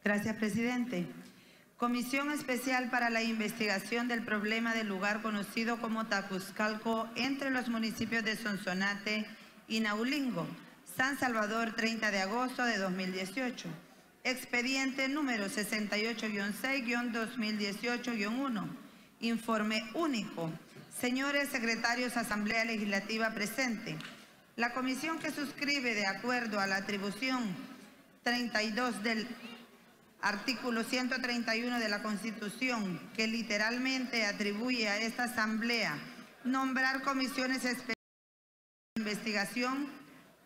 Gracias, presidente. Comisión Especial para la Investigación del Problema del lugar conocido como Tacuzcalco entre los municipios de Sonsonate y Naulingo, San Salvador, 30 de agosto de 2018. Expediente número 68-6-2018-1. Informe único. Señores secretarios, Asamblea Legislativa presente. La comisión que suscribe de acuerdo a la atribución 32 del artículo 131 de la Constitución, que literalmente atribuye a esta Asamblea nombrar comisiones especiales de investigación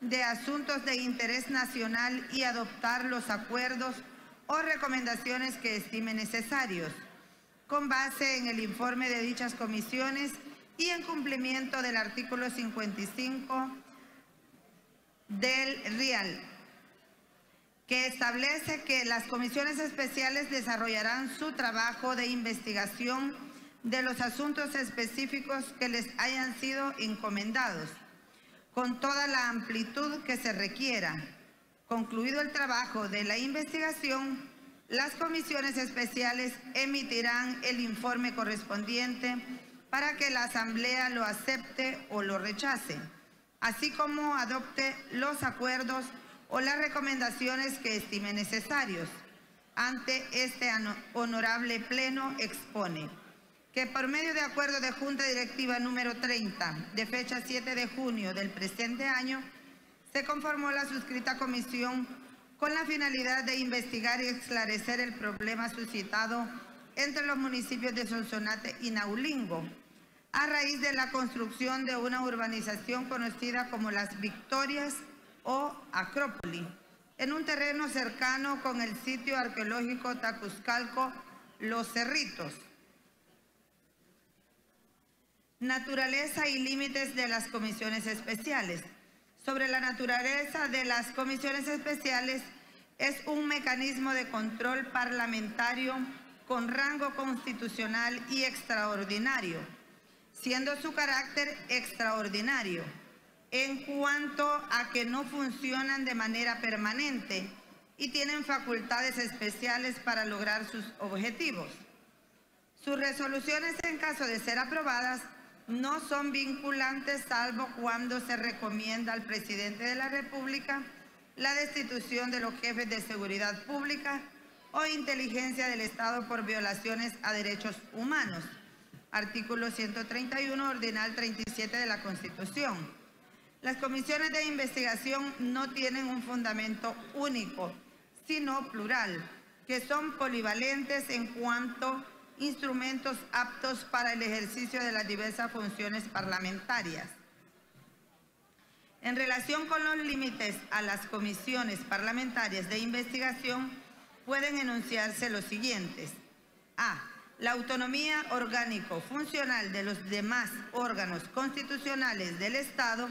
de asuntos de interés nacional y adoptar los acuerdos o recomendaciones que estime necesarios, con base en el informe de dichas comisiones y en cumplimiento del artículo 55 del RIAL, que establece que las comisiones especiales desarrollarán su trabajo de investigación de los asuntos específicos que les hayan sido encomendados, con toda la amplitud que se requiera. Concluido el trabajo de la investigación, las comisiones especiales emitirán el informe correspondiente para que la Asamblea lo acepte o lo rechace, así como adopte los acuerdos o las recomendaciones que estime necesarios. Ante este honorable pleno expone que por medio de acuerdo de Junta Directiva número 30, de fecha 7 de junio del presente año, se conformó la suscrita comisión con la finalidad de investigar y esclarecer el problema suscitado entre los municipios de Sonsonate y Naulingo, a raíz de la construcción de una urbanización conocida como Las Victorias o Acrópoli, en un terreno cercano con el sitio arqueológico Tacuzcalco, Los Cerritos. Naturaleza y límites de las comisiones especiales. Sobre la naturaleza de las comisiones especiales, es un mecanismo de control parlamentario con rango constitucional y extraordinario, siendo su carácter extraordinario en cuanto a que no funcionan de manera permanente y tienen facultades especiales para lograr sus objetivos. Sus resoluciones, en caso de ser aprobadas, no son vinculantes salvo cuando se recomienda al presidente de la República la destitución de los jefes de seguridad pública o inteligencia del Estado por violaciones a derechos humanos. Artículo 131, ordinal 37 de la Constitución. Las comisiones de investigación no tienen un fundamento único, sino plural, que son polivalentes en cuanto instrumentos aptos para el ejercicio de las diversas funciones parlamentarias. En relación con los límites a las comisiones parlamentarias de investigación, pueden enunciarse los siguientes. A. La autonomía orgánico-funcional de los demás órganos constitucionales del Estado.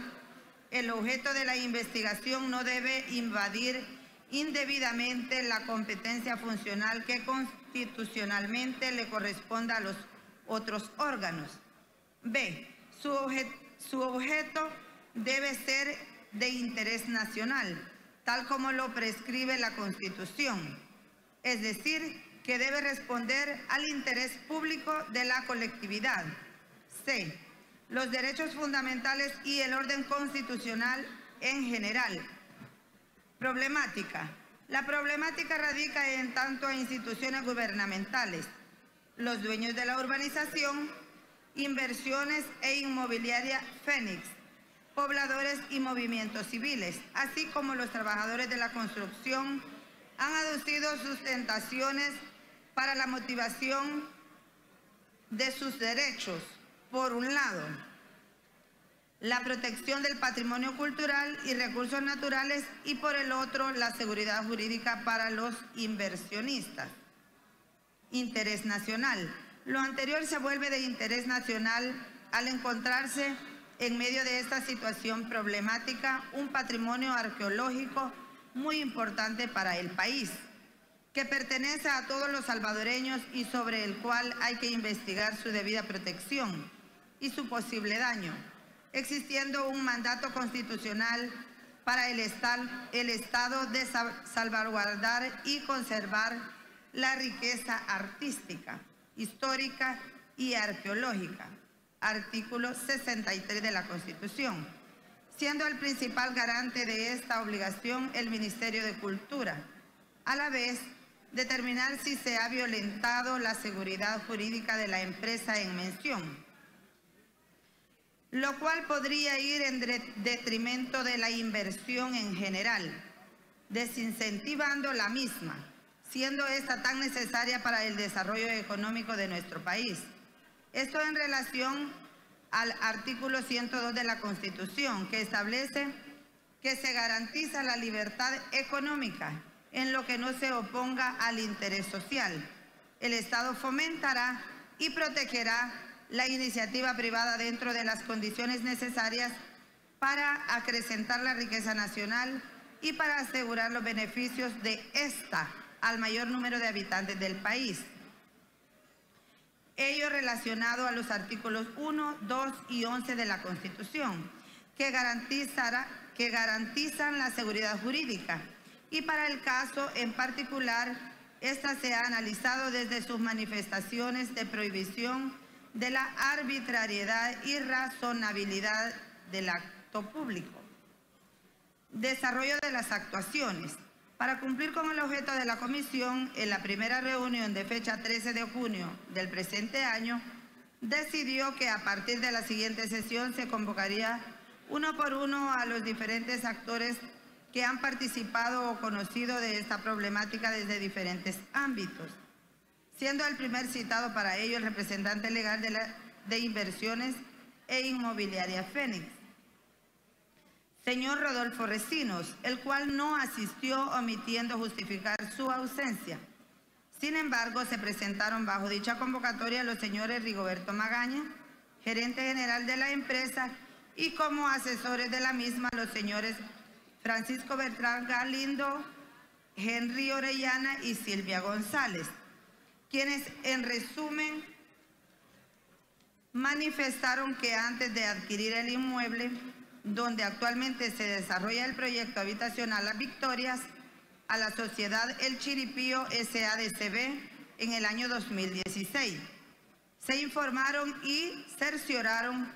El objeto de la investigación no debe invadir indebidamente la competencia funcional que constitucionalmente le corresponda a los otros órganos. B. Su objeto debe ser de interés nacional, tal como lo prescribe la Constitución, es decir, que debe responder al interés público de la colectividad. C. Los derechos fundamentales y el orden constitucional en general. Problemática. La problemática radica en tanto a instituciones gubernamentales, los dueños de la urbanización, inversiones e inmobiliaria Fénix, pobladores y movimientos civiles, así como los trabajadores de la construcción, han aducido sustentaciones para la motivación de sus derechos. Por un lado, la protección del patrimonio cultural y recursos naturales y por el otro, la seguridad jurídica para los inversionistas. Interés nacional. Lo anterior se vuelve de interés nacional al encontrarse en medio de esta situación problemática un patrimonio arqueológico muy importante para el país, que pertenece a todos los salvadoreños y sobre el cual hay que investigar su debida protección y su posible daño, existiendo un mandato constitucional para el Estado de salvaguardar y conservar la riqueza artística, histórica y arqueológica, artículo 63 de la Constitución, siendo el principal garante de esta obligación el Ministerio de Cultura. A la vez, determinar si se ha violentado la seguridad jurídica de la empresa en mención, lo cual podría ir en detrimento de la inversión en general, desincentivando la misma, siendo esta tan necesaria para el desarrollo económico de nuestro país. Esto en relación al artículo 102 de la Constitución, que establece que se garantiza la libertad económica en lo que no se oponga al interés social. El Estado fomentará y protegerá la iniciativa privada dentro de las condiciones necesarias para acrecentar la riqueza nacional y para asegurar los beneficios de esta al mayor número de habitantes del país. Ello relacionado a los artículos 1, 2 y 11 de la Constitución, que garantizan la seguridad jurídica. Y para el caso en particular, esta se ha analizado desde sus manifestaciones de prohibición de la arbitrariedad y razonabilidad del acto público. Desarrollo de las actuaciones. Para cumplir con el objeto de la comisión, en la primera reunión de fecha 13 de junio del presente año, decidió que a partir de la siguiente sesión se convocaría uno por uno a los diferentes actores que han participado o conocido de esta problemática desde diferentes ámbitos, siendo el primer citado para ello el representante legal de Inversiones e Inmobiliaria Fénix, señor Rodolfo Recinos, el cual no asistió omitiendo justificar su ausencia. Sin embargo, se presentaron bajo dicha convocatoria los señores Rigoberto Magaña, gerente general de la empresa, y como asesores de la misma los señores Francisco Bertrán Galindo, Henry Orellana y Silvia González, quienes en resumen manifestaron que antes de adquirir el inmueble donde actualmente se desarrolla el proyecto habitacional Las Victorias, a la sociedad El Chiripío SADCB en el año 2016. Se informaron y cercioraron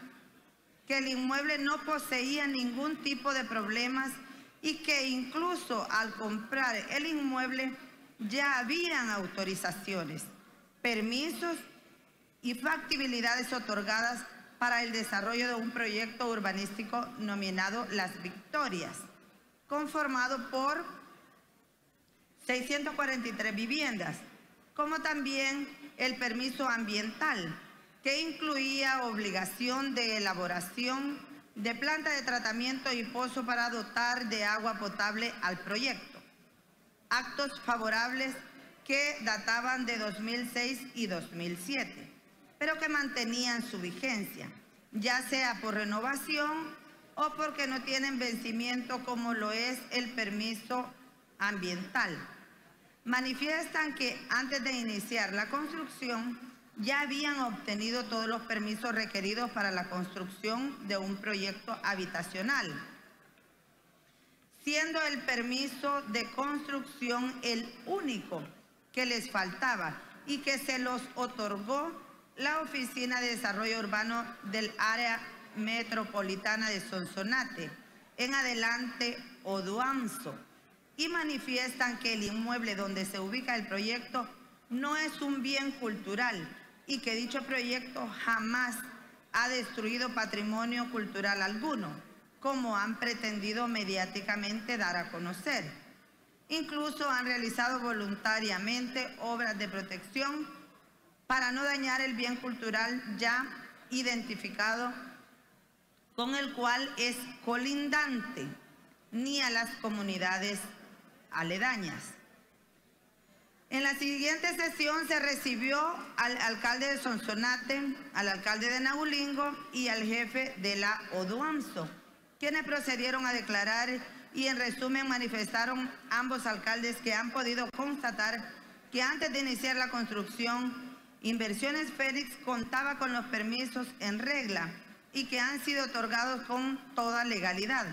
que el inmueble no poseía ningún tipo de problemas y que incluso al comprar el inmueble ya habían autorizaciones, permisos y factibilidades otorgadas para el desarrollo de un proyecto urbanístico nominado Las Victorias, conformado por 643 viviendas, como también el permiso ambiental, que incluía obligación de elaboración de planta de tratamiento y pozo para dotar de agua potable al proyecto. Actos favorables que databan de 2006 y 2007. Pero que mantenían su vigencia, ya sea por renovación o porque no tienen vencimiento, como lo es el permiso ambiental. Manifiestan que antes de iniciar la construcción ya habían obtenido todos los permisos requeridos para la construcción de un proyecto habitacional, siendo el permiso de construcción el único que les faltaba y que se los otorgó la Oficina de Desarrollo Urbano del Área Metropolitana de Sonsonate, en adelante Oduamso, y manifiestan que el inmueble donde se ubica el proyecto no es un bien cultural y que dicho proyecto jamás ha destruido patrimonio cultural alguno, como han pretendido mediáticamente dar a conocer. Incluso han realizado voluntariamente obras de protección para no dañar el bien cultural ya identificado, con el cual es colindante, ni a las comunidades aledañas. En la siguiente sesión se recibió al alcalde de Sonsonate, al alcalde de Nahulingo y al jefe de la Oduamso, quienes procedieron a declarar y en resumen manifestaron ambos alcaldes que han podido constatar que antes de iniciar la construcción, Inversiones Fénix contaba con los permisos en regla y que han sido otorgados con toda legalidad.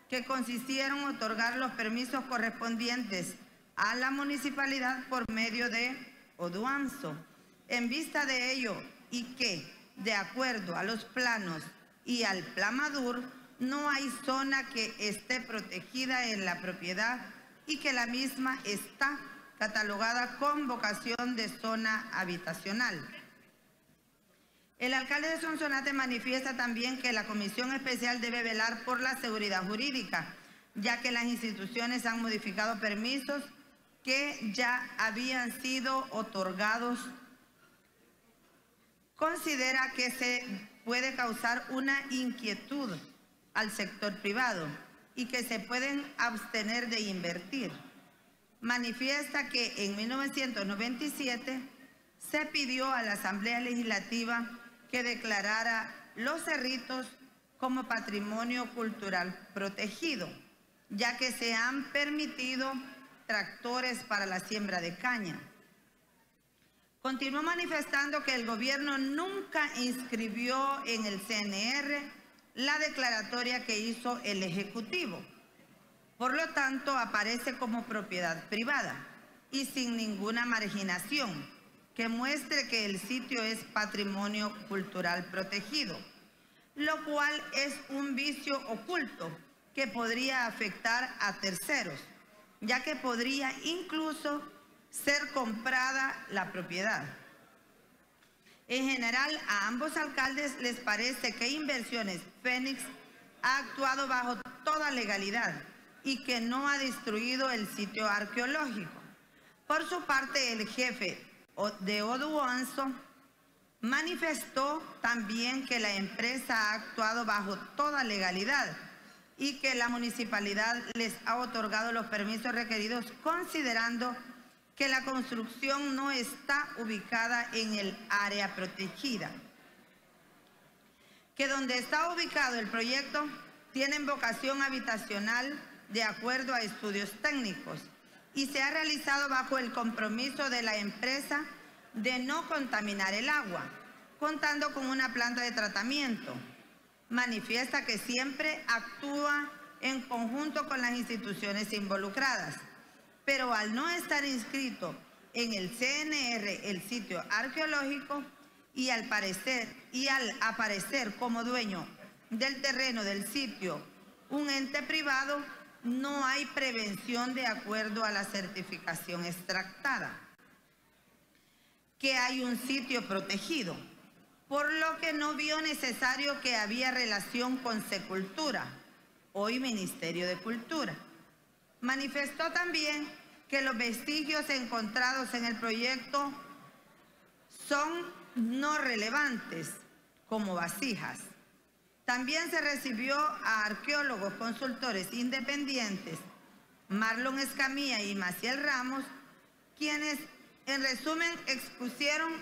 que consistieron en otorgar los permisos correspondientes a la municipalidad por medio de Oduamso. En vista de ello y que, de acuerdo a los planos y al Plan Madur, no hay zona que esté protegida en la propiedad y que la misma está catalogada con vocación de zona habitacional. El alcalde de Sonsonate manifiesta también que la Comisión Especial debe velar por la seguridad jurídica, ya que las instituciones han modificado permisos que ya habían sido otorgados. Considera que se puede causar una inquietud al sector privado y que se pueden abstener de invertir. Manifiesta que en 1997 se pidió a la Asamblea Legislativa que declarara Los Cerritos como patrimonio cultural protegido, ya que se han permitido tractores para la siembra de caña. Continuó manifestando que el gobierno nunca inscribió en el CNR la declaratoria que hizo el Ejecutivo. Por lo tanto, aparece como propiedad privada y sin ninguna marginación que muestre que el sitio es patrimonio cultural protegido, lo cual es un vicio oculto que podría afectar a terceros, ya que podría incluso ser comprada la propiedad. En general, a ambos alcaldes les parece que Inversiones Fénix ha actuado bajo toda legalidad y que no ha destruido el sitio arqueológico. Por su parte, el jefe de Oduamso manifestó también que la empresa ha actuado bajo toda legalidad y que la municipalidad les ha otorgado los permisos requeridos considerando que la construcción no está ubicada en el área protegida, que donde está ubicado el proyecto tienen vocación habitacional de acuerdo a estudios técnicos y se ha realizado bajo el compromiso de la empresa de no contaminar el agua, contando con una planta de tratamiento. Manifiesta que siempre actúa en conjunto con las instituciones involucradas, pero al no estar inscrito en el CNR el sitio arqueológico y al aparecer como dueño del terreno del sitio un ente privado, no hay prevención de acuerdo a la certificación extractada, que hay un sitio protegido, por lo que no vio necesario que había relación con Secultura, hoy Ministerio de Cultura. Manifestó también que los vestigios encontrados en el proyecto son no relevantes, como vasijas. También se recibió a arqueólogos consultores independientes, Marlon Escamilla y Maciel Ramos, quienes en resumen expusieron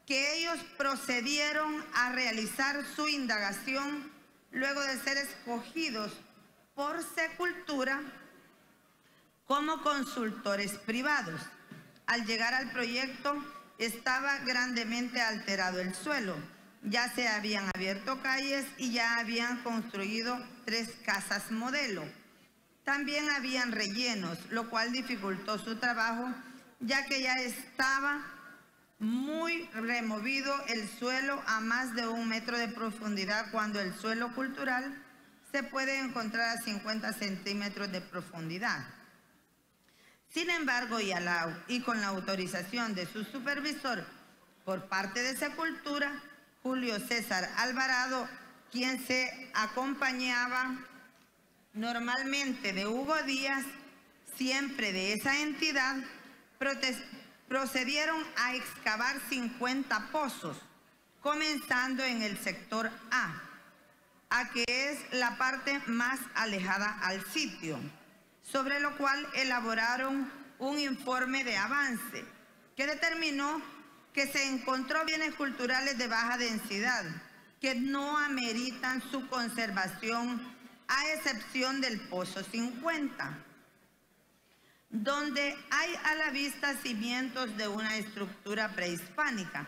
que ellos procedieron a realizar su indagación luego de ser escogidos por Secultura como consultores privados. Al llegar al proyecto estaba grandemente alterado el suelo, ya se habían abierto calles y ya habían construido 3 casas modelo. También habían rellenos, lo cual dificultó su trabajo, ya que ya estaba muy removido el suelo a más de 1 metro de profundidad, cuando el suelo cultural se puede encontrar a 50 centímetros de profundidad. Sin embargo, y con la autorización de su supervisor por parte de Secultura, Julio César Alvarado, quien se acompañaba normalmente de Hugo Díaz, siempre de esa entidad, procedieron a excavar 50 pozos, comenzando en el sector A, que es la parte más alejada al sitio, sobre lo cual elaboraron un informe de avance que determinó que se encontró bienes culturales de baja densidad que no ameritan su conservación, a excepción del Pozo 50, donde hay a la vista cimientos de una estructura prehispánica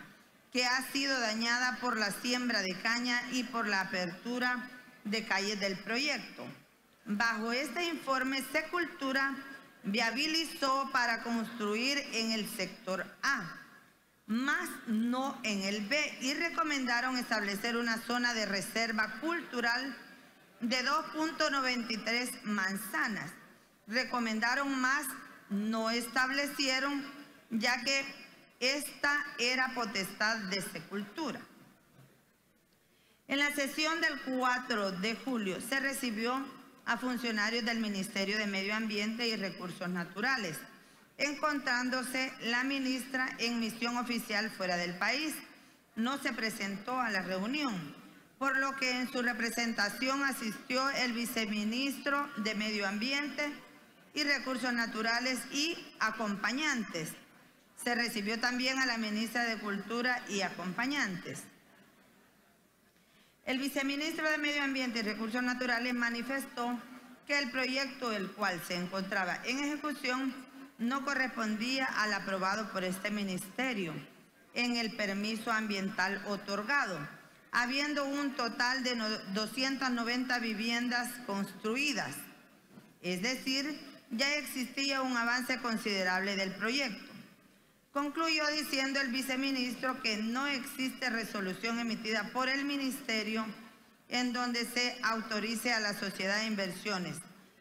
que ha sido dañada por la siembra de caña y por la apertura de calles del proyecto. Bajo este informe, Secultura viabilizó para construir en el sector A, más no en el B, y recomendaron establecer una zona de reserva cultural de 2.93 manzanas. Recomendaron más, no establecieron, ya que esta era potestad de Secultura. En la sesión del 4 de julio se recibió a funcionarios del Ministerio de Medio Ambiente y Recursos Naturales, encontrándose la ministra en misión oficial fuera del país. No se presentó a la reunión, por lo que en su representación asistió el viceministro de Medio Ambiente y Recursos Naturales y acompañantes. Se recibió también a la ministra de Cultura y acompañantes. El viceministro de Medio Ambiente y Recursos Naturales manifestó que el proyecto, el cual se encontraba en ejecución, no correspondía al aprobado por este ministerio en el permiso ambiental otorgado, habiendo un total de 290 viviendas construidas. Es decir, ya existía un avance considerable del proyecto. Concluyó diciendo el viceministro que no existe resolución emitida por el ministerio en donde se autorice a la Sociedad de Inversiones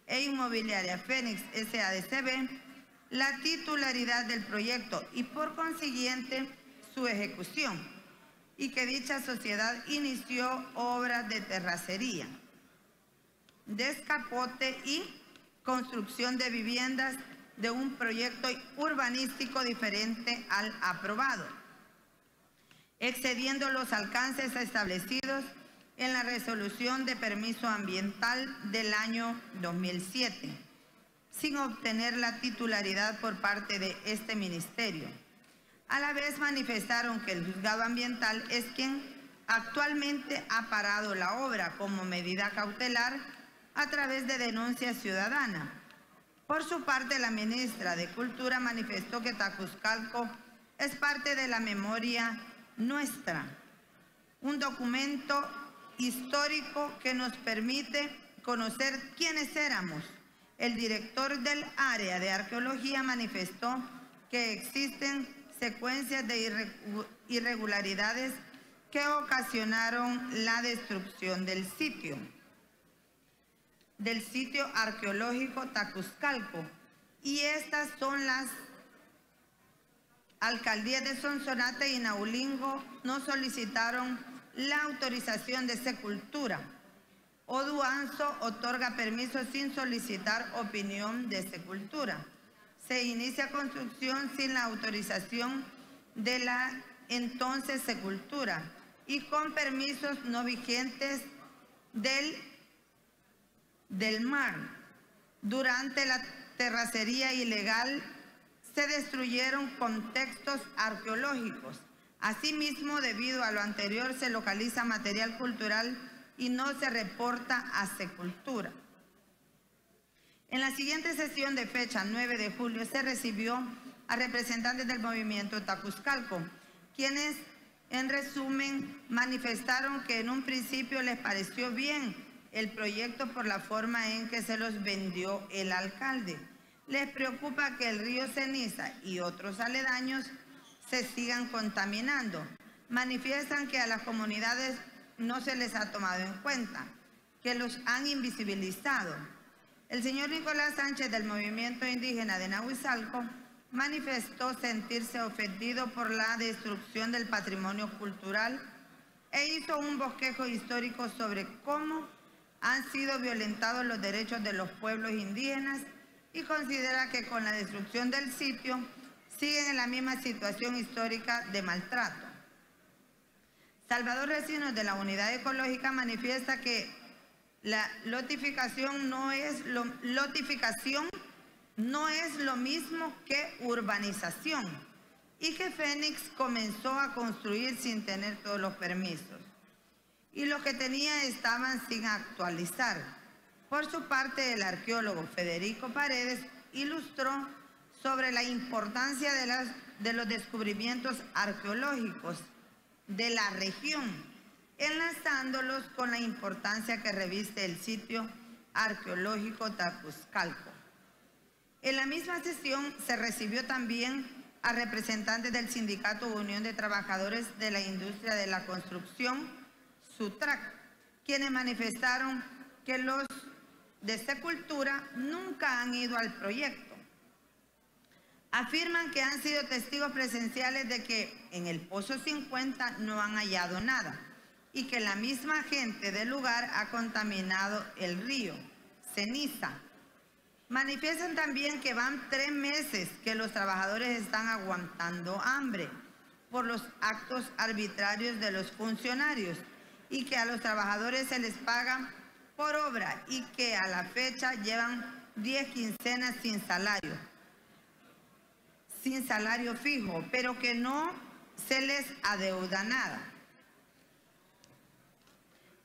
e Inmobiliaria Fénix S.A.D.C.B. la titularidad del proyecto y por consiguiente su ejecución, y que dicha sociedad inició obras de terracería, descapote y construcción de viviendas de un proyecto urbanístico diferente al aprobado, excediendo los alcances establecidos en la resolución de permiso ambiental del año 2007, sin obtener la titularidad por parte de este ministerio. A la vez manifestaron que el juzgado ambiental es quien actualmente ha parado la obra como medida cautelar a través de denuncia ciudadana. Por su parte, la ministra de Cultura manifestó que Tacuzcalco es parte de la memoria nuestra, un documento histórico que nos permite conocer quiénes éramos. El director del área de arqueología manifestó que existen secuencias de irregularidades que ocasionaron la destrucción del sitio arqueológico Tacuzcalco, y estas son las alcaldías de Sonsonate y Naulingo. No solicitaron la autorización de Secultura. Oduanzo otorga permiso sin solicitar opinión de Secultura. Se inicia construcción sin la autorización de la entonces Secultura y con permisos no vigentes del mar. Durante la terracería ilegal se destruyeron contextos arqueológicos. Asimismo, debido a lo anterior, se localiza material cultural y no se reporta a Secultura. En la siguiente sesión de fecha 9 de julio se recibió a representantes del movimiento Tacuzcalco, quienes en resumen manifestaron que en un principio les pareció bien el proyecto por la forma en que se los vendió el alcalde. Les preocupa que el río Ceniza y otros aledaños se sigan contaminando. Manifiestan que a las comunidades no se les ha tomado en cuenta, que los han invisibilizado. El señor Nicolás Sánchez del movimiento indígena de Nahuizalco manifestó sentirse ofendido por la destrucción del patrimonio cultural e hizo un bosquejo histórico sobre cómo han sido violentados los derechos de los pueblos indígenas y considera que con la destrucción del sitio siguen en la misma situación histórica de maltrato. Salvador Recinos de la Unidad Ecológica manifiesta que la lotificación no es lo mismo que urbanización y que Fénix comenzó a construir sin tener todos los permisos y los que tenía estaban sin actualizar. Por su parte, el arqueólogo Federico Paredes ilustró sobre la importancia de los descubrimientos arqueológicos de la región enlazándolos con la importancia que reviste el sitio arqueológico Tacuzcalco. En la misma sesión se recibió también a representantes del Sindicato Unión de Trabajadores de la Industria de la Construcción, SUTRAC, quienes manifestaron que los de Secultura nunca han ido al proyecto. Afirman que han sido testigos presenciales de que en el Pozo 50 no han hallado nada y que la misma gente del lugar ha contaminado el río, ceniza. Manifiestan también que van 3 meses que los trabajadores están aguantando hambre por los actos arbitrarios de los funcionarios y que a los trabajadores se les paga por obra y que a la fecha llevan 10 quincenas sin salario fijo, pero que no se les adeuda nada.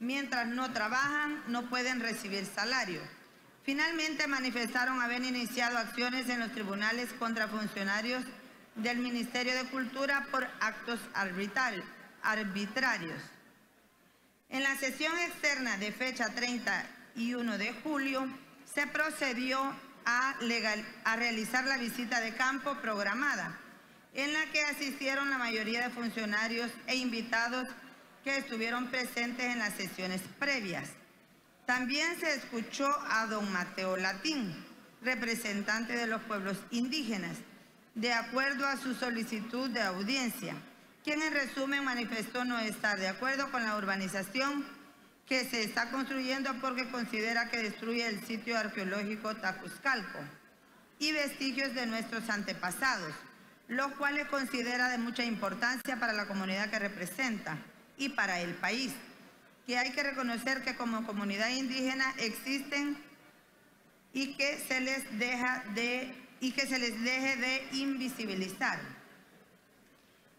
Mientras no trabajan, no pueden recibir salario. Finalmente manifestaron haber iniciado acciones en los tribunales contra funcionarios del Ministerio de Cultura por actos arbitrarios. En la sesión externa de fecha 31 de julio se procedió a realizar la visita de campo programada, en la que asistieron la mayoría de funcionarios e invitados que estuvieron presentes en las sesiones previas. También se escuchó a don Mateo Latín, representante de los pueblos indígenas, de acuerdo a su solicitud de audiencia, quien en resumen manifestó no estar de acuerdo con la urbanización que se está construyendo porque considera que destruye el sitio arqueológico Tacuzcalco y vestigios de nuestros antepasados, los cuales considera de mucha importancia para la comunidad que representa y para el país, que hay que reconocer que como comunidad indígena existen y que se les deje de invisibilizar.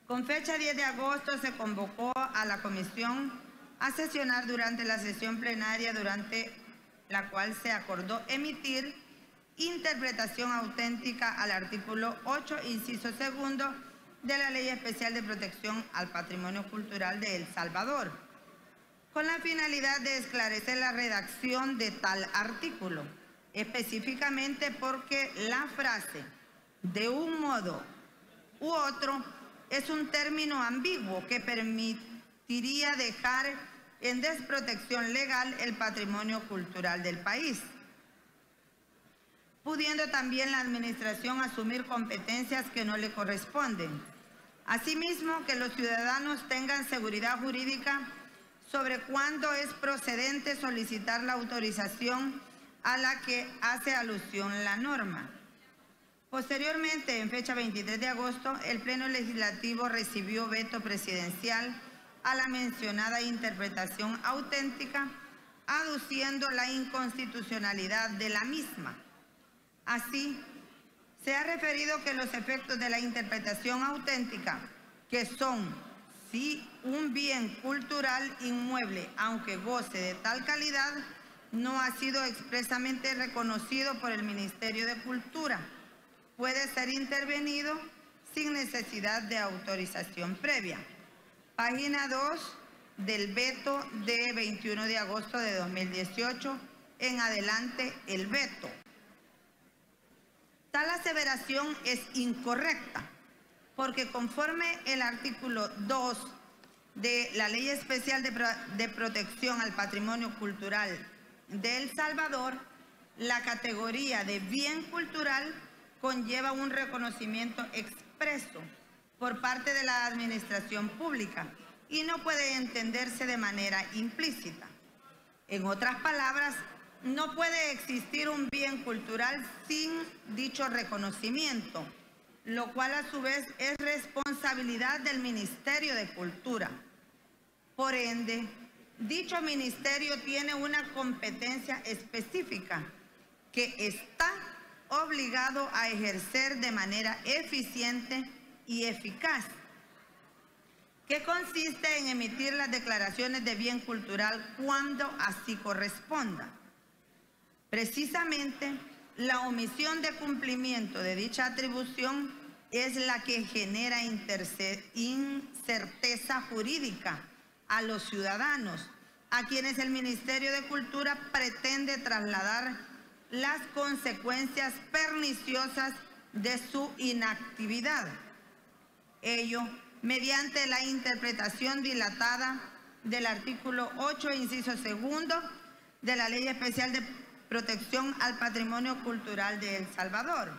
Con fecha 10 de agosto se convocó a la comisión a sesionar durante la sesión plenaria, durante la cual se acordó emitir interpretación auténtica al artículo 8, inciso 2 de la Ley Especial de Protección al Patrimonio Cultural de El Salvador, con la finalidad de esclarecer la redacción de tal artículo, específicamente porque la frase "de un modo u otro" es un término ambiguo que permitiría dejar en desprotección legal el patrimonio cultural del país, pudiendo también la administración asumir competencias que no le corresponden. Asimismo, que los ciudadanos tengan seguridad jurídica sobre cuándo es procedente solicitar la autorización a la que hace alusión la norma. Posteriormente, en fecha 23 de agosto, el Pleno Legislativo recibió veto presidencial a la mencionada interpretación auténtica, aduciendo la inconstitucionalidad de la misma. Así, se ha referido que los efectos de la interpretación auténtica, que son si un bien cultural inmueble, aunque goce de tal calidad, no ha sido expresamente reconocido por el Ministerio de Cultura, puede ser intervenido sin necesidad de autorización previa. Página 2 del veto de 21 de agosto de 2018, en adelante el veto. Tal aseveración es incorrecta, porque conforme el artículo 2 de la Ley Especial de Protección al Patrimonio Cultural de El Salvador, la categoría de bien cultural conlleva un reconocimiento expreso por parte de la administración pública y no puede entenderse de manera implícita. En otras palabras, no puede existir un bien cultural sin dicho reconocimiento, lo cual a su vez es responsabilidad del Ministerio de Cultura. Por ende, dicho ministerio tiene una competencia específica que está obligado a ejercer de manera eficiente y eficaz, que consiste en emitir las declaraciones de bien cultural cuando así corresponda. Precisamente, la omisión de cumplimiento de dicha atribución es la que genera incerteza jurídica a los ciudadanos, a quienes el Ministerio de Cultura pretende trasladar las consecuencias perniciosas de su inactividad. Ello mediante la interpretación dilatada del artículo 8, inciso segundo, de la Ley Especial de Protección al Patrimonio Cultural de El Salvador,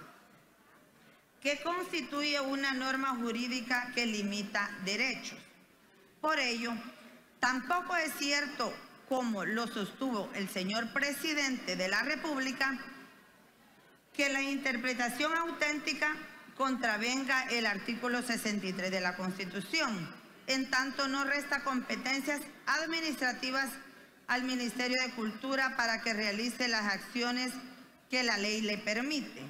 que constituye una norma jurídica que limita derechos. Por ello, tampoco es cierto, como lo sostuvo el señor presidente de la República, que la interpretación auténtica contravenga el artículo 63 de la Constitución, en tanto no resta competencias administrativas al Ministerio de Cultura para que realice las acciones que la ley le permite,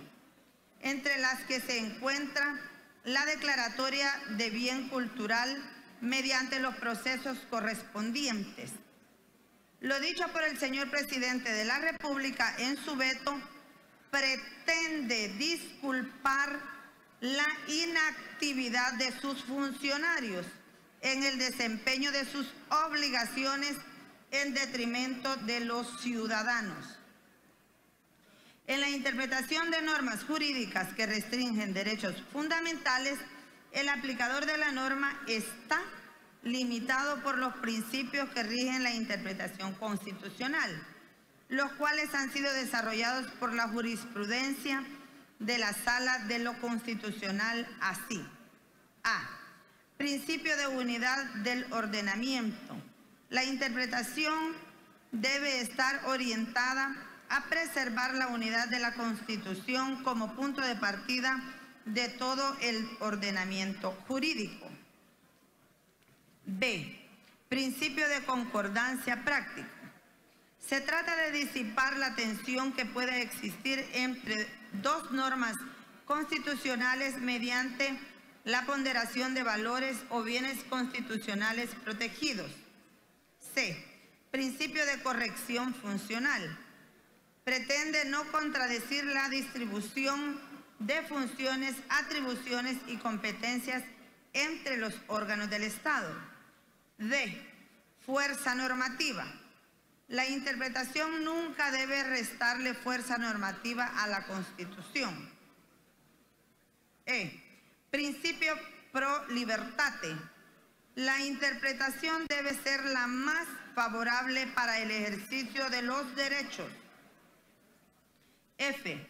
entre las que se encuentra la declaratoria de bien cultural mediante los procesos correspondientes. Lo dicho por el señor presidente de la República en su veto pretende disculpar la inactividad de sus funcionarios en el desempeño de sus obligaciones en detrimento de los ciudadanos. En la interpretación de normas jurídicas que restringen derechos fundamentales, el aplicador de la norma está limitado por los principios que rigen la interpretación constitucional, los cuales han sido desarrollados por la jurisprudencia de la Sala de lo Constitucional así. A. Principio de unidad del ordenamiento. La interpretación debe estar orientada a preservar la unidad de la Constitución como punto de partida de todo el ordenamiento jurídico. B. Principio de concordancia práctica. Se trata de disipar la tensión que puede existir entre dos normas constitucionales mediante la ponderación de valores o bienes constitucionales protegidos. C. Principio de corrección funcional. Pretende no contradecir la distribución de funciones, atribuciones y competencias entre los órganos del Estado. D. Fuerza normativa. La interpretación nunca debe restarle fuerza normativa a la Constitución. E. Principio pro libertate. La interpretación debe ser la más favorable para el ejercicio de los derechos. F.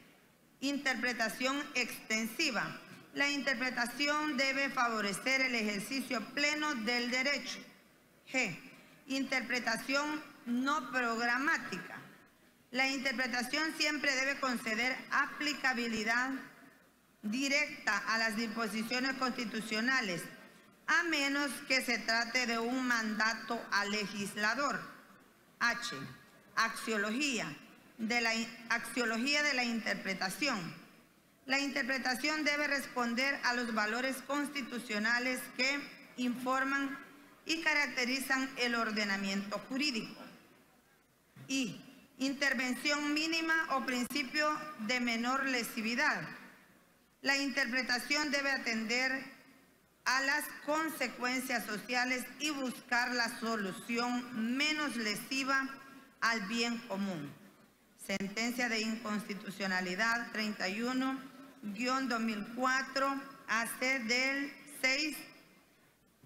Interpretación extensiva. La interpretación debe favorecer el ejercicio pleno del derecho. G. Interpretación no programática. La interpretación siempre debe conceder aplicabilidad directa a las disposiciones constitucionales, a menos que se trate de un mandato al legislador. H. Axiología de la interpretación. La interpretación debe responder a los valores constitucionales que informan y caracterizan el ordenamiento jurídico. Y intervención mínima o principio de menor lesividad. La interpretación debe atender a las consecuencias sociales y buscar la solución menos lesiva al bien común. Sentencia de inconstitucionalidad 31-2004 AC del 6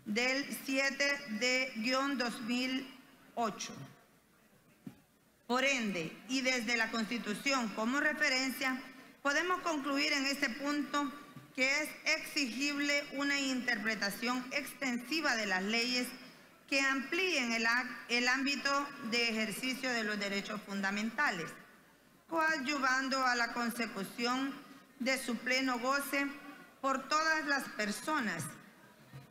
del 7-2008. Por ende, y desde la Constitución como referencia, podemos concluir en este punto que es exigible una interpretación extensiva de las leyes que amplíen el ámbito de ejercicio de los derechos fundamentales, coadyuvando a la consecución de su pleno goce por todas las personas,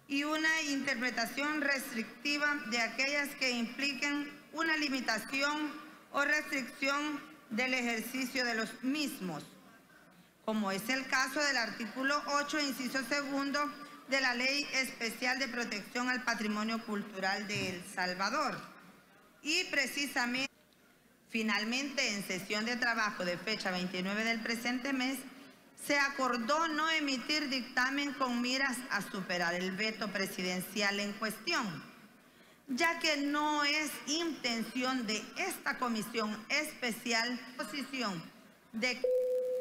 y una interpretación restrictiva de aquellas que impliquen una limitación o restricción del ejercicio de los mismos, como es el caso del artículo 8, inciso segundo, de la Ley Especial de Protección al Patrimonio Cultural de El Salvador. Y precisamente, finalmente, en sesión de trabajo de fecha 29 del presente mes, se acordó no emitir dictamen con miras a superar el veto presidencial en cuestión, ya que no es intención de esta comisión especial posición de